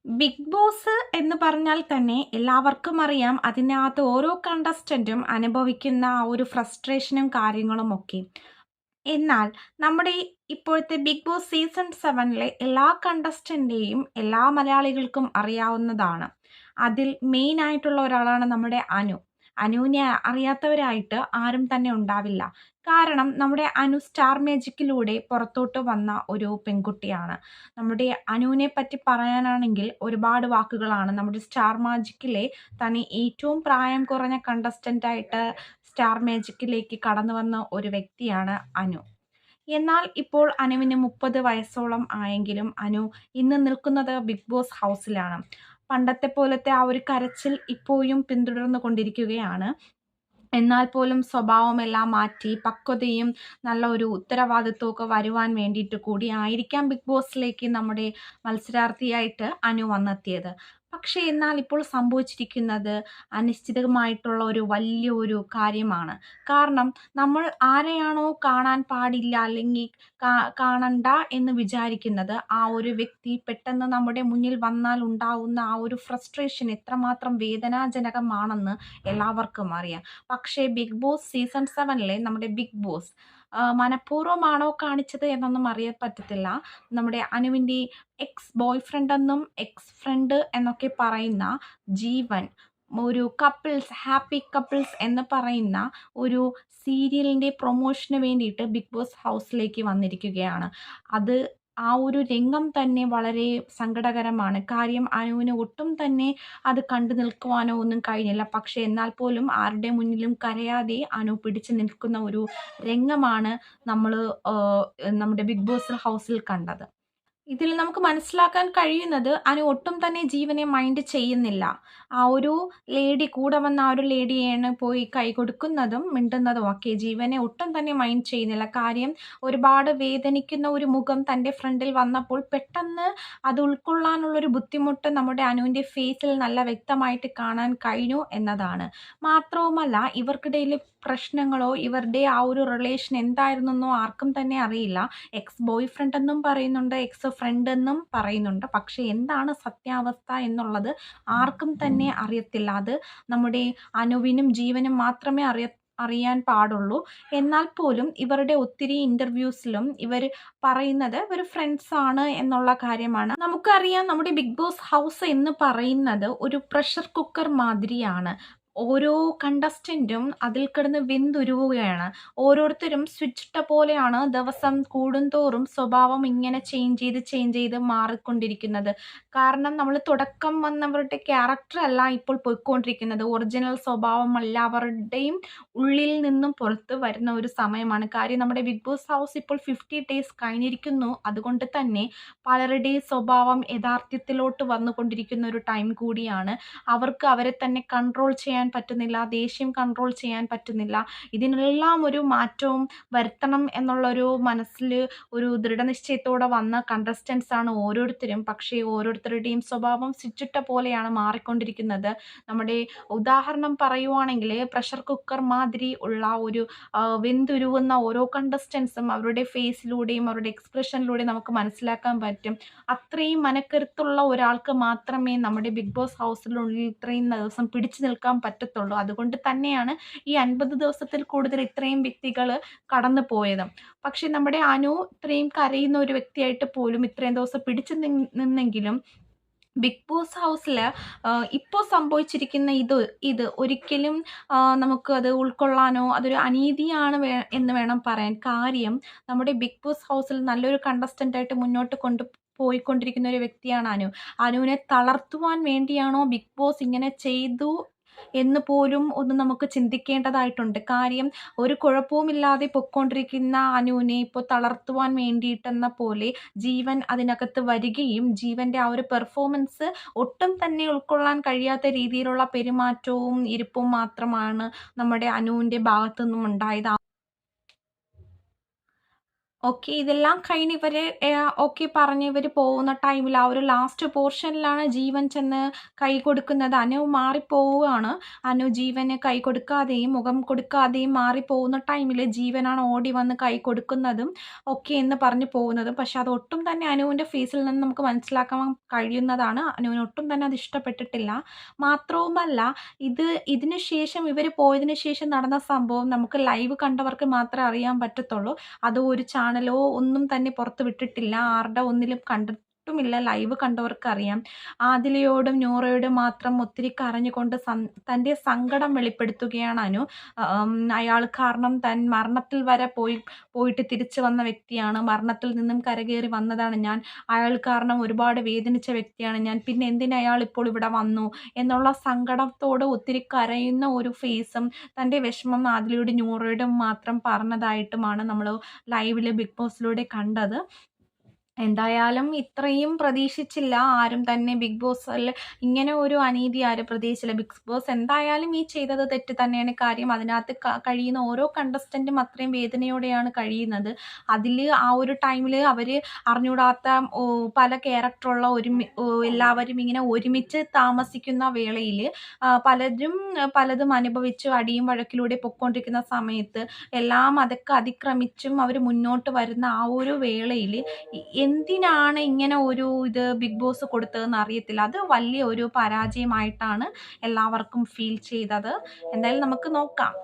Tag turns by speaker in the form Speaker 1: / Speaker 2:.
Speaker 1: Big boss എന്ന് പറഞ്ഞാൽ തന്നെ എല്ലാവർക്കും അറിയാം അതിനകത്ത് ഓരോ കണ്ടസ്റ്റൻറ്റും അനുഭവിക്കുന്ന ആ ഒരു ഫ്രസ്ട്രേഷനും കാര്യങ്ങളും ഒക്കെ. എന്നാൽ നമ്മുടെ ഇപ്പോഴത്തെ ബിഗ് ബോസ് സീസൺ 7-ലെ എല്ലാ കണ്ടസ്റ്റൻ്റെയും എല്ലാ മലയാളികൾക്കും അറിയാവുന്നതാണ്. അതിൽ മെയിൻ ആയിട്ടുള്ള ഒരാളാണ് നമ്മുടെ അനു. അനുവിനെ അറിയാത്തവരായിട്ട് ആരും തന്നെ ഉണ്ടാവില്ല. കാരണം നമ്മുടെ അനു സ്റ്റാർ മാജിക്കിലൂടെ പുറത്തോട്ട് വന്ന ഒരു പെൺകുട്ടിയാണ്. നമ്മുടെ അനുവിനെ പറ്റി പറയാനാണെങ്കിൽ ഒരുപാട് വാക്കുകളാണ്. നമ്മുടെ സ്റ്റാർ മാജിക്കിലെ തന്നെ ഏറ്റവും പ്രായം കുറഞ്ഞ കണ്ടസ്റ്റൻ്റായിട്ട് സ്റ്റാർ മാജിക്കിലേക്ക് കടന്നു വന്ന ഒരു വ്യക്തിയാണ് അനു. എന്നാൽ ഇപ്പോൾ അനുവിന് 30 വയസ്സോളം ആയെങ്കിലും അനു ഇന്ന് നിൽക്കുന്നത് ബിഗ് ബോസ് ഹൗസിലാണ്. പണ്ടത്തെ പോലത്തെ ആ ഒരു കരച്ചിൽ ഇപ്പോഴും പിന്തുടർന്നു കൊണ്ടിരിക്കുകയാണ്. എന്നാൽ പോലും സ്വഭാവമെല്ലാം മാറ്റി പക്വതയും നല്ല ഒരു ഉത്തരവാദിത്വമൊക്കെ വരുവാൻ വേണ്ടിയിട്ട് കൂടി ആയിരിക്കാം ബിഗ് ബോസിലേക്ക് നമ്മുടെ മത്സരാർത്ഥിയായിട്ട് അനു വന്നെത്തിയത്. പക്ഷേ എന്നാൽ ഇപ്പോൾ സംഭവിച്ചിരിക്കുന്നത് അനിശ്ചിതമായിട്ടുള്ള ഒരു വലിയ ഒരു കാര്യമാണ്. കാരണം നമ്മൾ ആരെയാണോ കാണാൻ പാടില്ല അല്ലെങ്കിൽ കാണണ്ട എന്ന് വിചാരിക്കുന്നത് ആ ഒരു വ്യക്തി പെട്ടെന്ന് നമ്മുടെ മുന്നിൽ വന്നാൽ ഉണ്ടാവുന്ന ആ ഒരു ഫ്രസ്ട്രേഷൻ എത്രമാത്രം വേദനാജനകമാണെന്ന് എല്ലാവർക്കും അറിയാം. പക്ഷേ ബിഗ് ബോസ് സീസൺ 7-ലെ നമ്മുടെ ബിഗ് ബോസ് മനഃപൂർവ്വമാണോ കാണിച്ചത് എന്നൊന്നും അറിയാൻ പറ്റത്തില്ല. നമ്മുടെ അനുവിൻ്റെ എക്സ് ബോയ് ഫ്രണ്ട് എന്നും എക്സ് ഫ്രണ്ട് എന്നൊക്കെ പറയുന്ന ജീവൻ ഒരു കപ്പിൾസ് ഹാപ്പി കപ്പിൾസ് എന്ന് പറയുന്ന ഒരു സീരിയലിൻ്റെ പ്രൊമോഷന് വേണ്ടിയിട്ട് ബിഗ് ബോസ് ഹൗസിലേക്ക് വന്നിരിക്കുകയാണ്. അത് ആ ഒരു രംഗം തന്നെ വളരെ സങ്കടകരമാണ്. കാര്യം അനുവിന് ഒട്ടും തന്നെ അത് കണ്ടു നിൽക്കുവാനോ ഒന്നും കഴിഞ്ഞില്ല. പക്ഷേ എന്നാൽ പോലും ആരുടെ മുന്നിലും കരയാതെ അനു പിടിച്ചു നിൽക്കുന്ന ഒരു രംഗമാണ് നമ്മൾ നമ്മുടെ ബിഗ് ബോസ് ഹൗസിൽ കണ്ടത്. ഇതിൽ നമുക്ക് മനസ്സിലാക്കാൻ കഴിയുന്നത് അനു ഒട്ടും തന്നെ ജീവനെ മൈൻഡ് ചെയ്യുന്നില്ല. ആ ഒരു ലേഡി കൂടെ വന്ന ആ ഒരു ലേഡിയാണ് പോയി കൈ കൊടുക്കുന്നതും മിണ്ടുന്നതും ഒക്കെ. ജീവനെ ഒട്ടും തന്നെ മൈൻഡ് ചെയ്യുന്നില്ല. കാര്യം ഒരുപാട് വേദനിക്കുന്ന ഒരു മുഖം തൻ്റെ ഫ്രണ്ടിൽ വന്നപ്പോൾ പെട്ടെന്ന് അത് ഉൾക്കൊള്ളാനുള്ളൊരു ബുദ്ധിമുട്ട് നമ്മുടെ അനുവിൻ്റെ ഫേസിൽ നല്ല വ്യക്തമായിട്ട് കാണാൻ കഴിഞ്ഞു എന്നതാണ്. മാത്രവുമല്ല ഇവർക്കിടയിൽ പ്രശ്നങ്ങളോ ഇവരുടെ ആ ഒരു റിലേഷൻ എന്തായിരുന്നെന്നോ ആർക്കും തന്നെ അറിയില്ല. എക്സ് ബോയ് ഫ്രണ്ട് എന്നും പറയുന്നുണ്ട്, എക്സ് ഫ്രണ്ട് എന്നും പറയുന്നുണ്ട്. പക്ഷേ എന്താണ് സത്യാവസ്ഥ എന്നുള്ളത് ആർക്കും തന്നെ അറിയത്തില്ല. അത് നമ്മുടെ അനുവിനും ജീവനും മാത്രമേ അറിയാൻ പാടുള്ളൂ. എന്നാൽ പോലും ഇവരുടെ ഒത്തിരി ഇൻ്റർവ്യൂസിലും ഇവർ പറയുന്നത് ഇവർ ഫ്രണ്ട്സ് ആണ് എന്നുള്ള കാര്യമാണ്. നമുക്കറിയാം നമ്മുടെ ബിഗ് ബോസ് ഹൗസ് എന്ന് പറയുന്നത് ഒരു പ്രഷർ കുക്കർ മാതിരിയാണ്. ഓരോ കണ്ടസ്റ്റൻറ്റും അതിൽ കിടന്ന് വെന്തുരുകുകയാണ്. ഓരോരുത്തരും സ്വിച്ച് ഇട്ട പോലെയാണ് ദിവസം കൂടുന്തോറും സ്വഭാവം ഇങ്ങനെ ചേഞ്ച് ചെയ്ത് മാറിക്കൊണ്ടിരിക്കുന്നത്. കാരണം നമ്മൾ തുടക്കം വന്നവരുടെ ക്യാരക്ടർ അല്ല ഇപ്പോൾ പോയിക്കൊണ്ടിരിക്കുന്നത്. ഒറിജിനൽ സ്വഭാവം എല്ലാവരുടെയും ഉള്ളിൽ നിന്നും പുറത്ത് വരുന്ന ഒരു സമയമാണ്. കാര്യം നമ്മുടെ ബിഗ് ബോസ് ഹൗസ് ഇപ്പോൾ 50 ഡേയ്സ് കഴിഞ്ഞിരിക്കുന്നു. അതുകൊണ്ട് തന്നെ പലരുടെയും സ്വഭാവം യഥാർത്ഥത്തിലോട്ട് വന്നുകൊണ്ടിരിക്കുന്ന ഒരു ടൈം കൂടിയാണ്. അവർക്ക് അവരെ തന്നെ കൺട്രോൾ ചെയ്യാൻ പറ്റുന്നില്ല. ദേഷ്യം കൺട്രോൾ ചെയ്യാൻ പറ്റുന്നില്ല. ഇതിനെല്ലാം ഒരു മാറ്റവും വരുത്തണം എന്നുള്ളൊരു മനസ്സിൽ ഒരു ദൃഢനിശ്ചയത്തോടെ വന്ന കണ്ടസ്റ്റൻസ് ആണ് ഓരോരുത്തരും. പക്ഷേ ഓരോരുത്തരുടെയും സ്വഭാവം സ്വിച്ചിട്ട പോലെയാണ് മാറിക്കൊണ്ടിരിക്കുന്നത്. നമ്മുടെ ഉദാഹരണം പറയുവാണെങ്കിൽ പ്രഷർ കുക്കർ മാതിരി ഉള്ള ഒരു വെന്തുരുകുന്ന ഓരോ കണ്ടസ്റ്റൻസും അവരുടെ ഫേസിലൂടെയും അവരുടെ എക്സ്പ്രഷനിലൂടെയും നമുക്ക് മനസ്സിലാക്കാൻ പറ്റും. അത്രയും മനക്കരുത്തുള്ള ഒരാൾക്ക് മാത്രമേ നമ്മുടെ ബിഗ് ബോസ് ഹൗസിനുള്ളിൽ ഇത്രയും ദിവസം പിടിച്ചു നിൽക്കാൻ പറ്റത്തുള്ളൂ. അതുകൊണ്ട് തന്നെയാണ് ഈ 50 ദിവസത്തിൽ കൂടുതൽ ഇത്രയും വ്യക്തികൾ കടന്നു പോയത്. പക്ഷേ നമ്മുടെ അനു ഇത്രയും കരയുന്ന ഒരു വ്യക്തിയായിട്ട് പോലും ഇത്രയും ദിവസം പിടിച്ചു നിന്നെങ്കിലും ബിഗ് ബോസ് ഹൗസിൽ ഇപ്പോൾ സംഭവിച്ചിരിക്കുന്ന ഇത് ഒരിക്കലും നമുക്ക് അത് ഉൾക്കൊള്ളാനോ അതൊരു അനീതിയാണ് എന്ന് വേണം പറയാൻ. കാര്യം നമ്മുടെ ബിഗ് ബോസ് ഹൗസിൽ നല്ലൊരു കണ്ടസ്റ്റൻ്റായിട്ട് മുന്നോട്ട് പോയിക്കൊണ്ടിരിക്കുന്ന ഒരു വ്യക്തിയാണ് അനു. അനുവിനെ തളർത്തുവാൻ വേണ്ടിയാണോ ബിഗ് ബോസ് ഇങ്ങനെ ചെയ്തു എന്ന് പോലും ഒന്ന് നമുക്ക് ചിന്തിക്കേണ്ടതായിട്ടുണ്ട്. കാര്യം ഒരു കുഴപ്പവുമില്ലാതെ പൊയ്ക്കൊണ്ടിരിക്കുന്ന അനുവിനെ ഇപ്പോൾ തളർത്തുവാൻ വേണ്ടിയിട്ടെന്ന പോലെ ജീവൻ അതിനകത്ത് വരികയും ജീവൻ്റെ ആ ഒരു പെർഫോമൻസ് ഒട്ടും തന്നെ ഉൾക്കൊള്ളാൻ കഴിയാത്ത രീതിയിലുള്ള പെരുമാറ്റവും ഇരിപ്പും മാത്രമാണ് നമ്മുടെ അനുവിൻ്റെ ഭാഗത്തു നിന്നും ഉണ്ടായത്. ഓക്കെ. ഇതെല്ലാം കഴിഞ്ഞ് ഇവര് ഓക്കെ പറഞ്ഞ് ഇവര് പോകുന്ന ടൈമിൽ ആ ഒരു ലാസ്റ്റ് പോർഷനിലാണ് ജീവൻ ചെന്ന് കൈ കൊടുക്കുന്നത്. അനു മാറിപ്പോവുകയാണ്. അനു ജീവന് കൈ കൊടുക്കാതെയും മുഖം കൊടുക്കാതെയും മാറിപ്പോകുന്ന ടൈമിൽ ജീവനാണ് ഓടി വന്ന് കൈ കൊടുക്കുന്നതും ഓക്കെ എന്ന് പറഞ്ഞ് പോകുന്നതും. പക്ഷെ അത് ഒട്ടും തന്നെ അനുവിൻ്റെ ഫേസിൽ നിന്ന് നമുക്ക് മനസ്സിലാക്കാൻ കഴിയുന്നതാണ്. അനുവിന് ഒട്ടും തന്നെ അത് ഇഷ്ടപ്പെട്ടിട്ടില്ല. മാത്രവുമല്ല ഇതിന് ശേഷം ഇവർ പോയതിന് ശേഷം നടന്ന സംഭവം നമുക്ക് ലൈവ് കണ്ടവർക്ക് മാത്രമേ അറിയാൻ പറ്റത്തുള്ളൂ. അത് ഒരു ചാനലോ ഒന്നും തന്നെ പുറത്ത് വിട്ടിട്ടില്ല. ആരുടെ ഒന്നിലും കണ്ടിട്ടുമില്ല. ലൈവ് കണ്ടവർക്കറിയാം. ആദിലയോടും നൂറയോടും മാത്രം ഒത്തിരി കരഞ്ഞുകൊണ്ട് തൻ്റെ സങ്കടം വെളിപ്പെടുത്തുകയാണ് അനു. അയാൾ കാരണം താൻ മരണത്തിൽ വരെ പോയിട്ട് തിരിച്ചു വന്ന വ്യക്തിയാണ്. മരണത്തിൽ നിന്നും കരകയറി വന്നതാണ് ഞാൻ. അയാൾ കാരണം ഒരുപാട് വേദനിച്ച വ്യക്തിയാണ് ഞാൻ. പിന്നെ എന്തിന് അയാൾ ഇപ്പോൾ ഇവിടെ വന്നു എന്നുള്ള സങ്കടത്തോട് ഒത്തിരി കരയുന്ന ഒരു ഫേസും തൻ്റെ വിഷമം ആദിലയോടും നൂറയോടും മാത്രം പറഞ്ഞതായിട്ടുമാണ് നമ്മൾ ലൈവില് ബിഗ് ബോസിലൂടെ കണ്ടത്. എന്തായാലും ഇത്രയും പ്രതീക്ഷിച്ചില്ല ആരും തന്നെ. ബിഗ് ബോസിൽ ഇങ്ങനെ ഒരു അനീതി ആരും പ്രതീക്ഷിച്ചില്ല. ബിഗ് ബോസ് എന്തായാലും ഈ ചെയ്തത് തെറ്റ് തന്നെയാണ്. കാര്യം അതിനകത്ത് കഴിയുന്ന ഓരോ കണ്ടസ്റ്റൻറ്റും അത്രയും വേദനയോടെയാണ് കഴിയുന്നത്. അതിൽ ആ ഒരു ടൈമിൽ അവർ അറിഞ്ഞൂടാത്ത പല ക്യാരക്ടറുള്ള എല്ലാവരും ഇങ്ങനെ ഒരുമിച്ച് താമസിക്കുന്ന വേളയിൽ പലതും അനുഭവിച്ച് അടിയും വഴക്കിലൂടെ പൊയ്ക്കൊണ്ടിരിക്കുന്ന സമയത്ത് എല്ലാം അതൊക്കെ അതിക്രമിച്ചും അവർ മുന്നോട്ട് വരുന്ന ആ ഒരു വേളയിൽ എന്തിനാണ് ഇങ്ങനെ ഒരു ബിഗ് ബോസ് കൊടുത്തതെന്ന് അറിയത്തില്ല. അത് വലിയ ഒരു പരാജയമായിട്ടാണ് എല്ലാവർക്കും ഫീൽ ചെയ്തത്. എന്തായാലും നമുക്ക് നോക്കാം.